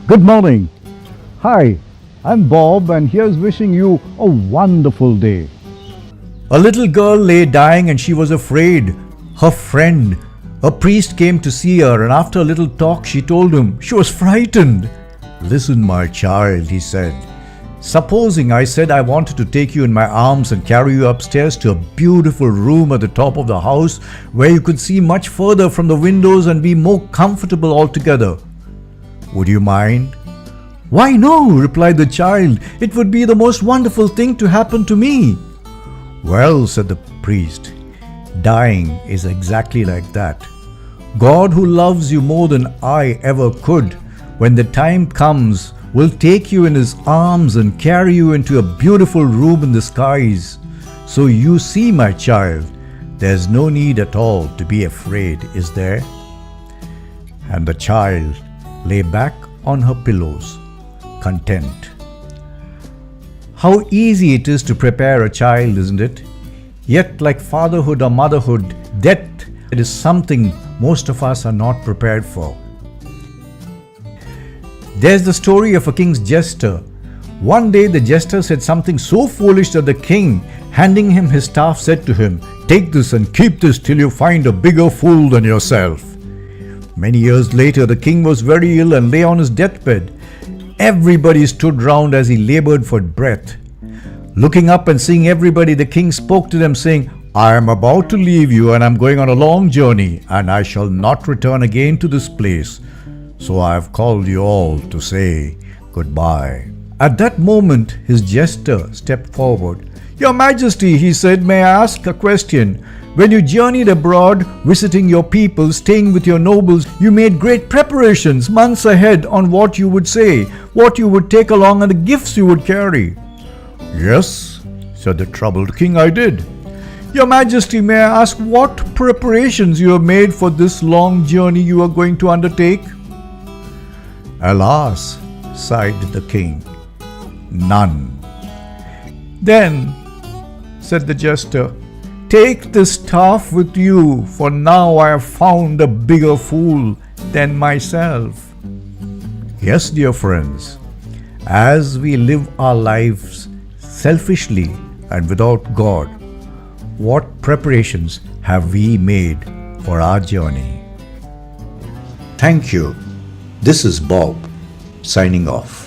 Good morning. Hi, I'm Bob, and here's wishing you a wonderful day. A little girl lay dying and she was afraid. Her friend, a priest, came to see her, and after a little talk, she told him she was frightened. Listen, my child, he said. Supposing I said I wanted to take you in my arms and carry you upstairs to a beautiful room at the top of the house where you could see much further from the windows and be more comfortable altogether. Would you mind? Why no, replied the child. It would be the most wonderful thing to happen to me. Well, said the priest, dying is exactly like that. God, who loves you more than I ever could, when the time comes, will take you in his arms and carry you into a beautiful room in the skies. So you see, my child, there's no need at all to be afraid, is there? And the child lay back on her pillows, content. How easy it is to prepare a child, isn't it? Yet, like fatherhood or motherhood, death is something most of us are not prepared for. There's the story of a king's jester. One day the jester said something so foolish that the king, handing him his staff, said to him, "Take this and keep this till you find a bigger fool than yourself." Many years later, the king was very ill and lay on his deathbed. Everybody stood round as he labored for breath. Looking up and seeing everybody, the king spoke to them, saying, "I am about to leave you, and I am going on a long journey, and I shall not return again to this place. So I have called you all to say goodbye." At that moment, his jester stepped forward. "Your Majesty," he said, "may I ask a question? When you journeyed abroad, visiting your people, staying with your nobles, you made great preparations months ahead on what you would say, what you would take along, and the gifts you would carry." "Yes," said the troubled king, "I did." "Your Majesty, may I ask what preparations you have made for this long journey you are going to undertake?" "Alas," sighed the king, "none." "Then," said the jester, "take this staff with you, for now I have found a bigger fool than myself." Yes, dear friends, as we live our lives selfishly and without God, what preparations have we made for our journey? Thank you. This is Bob, signing off.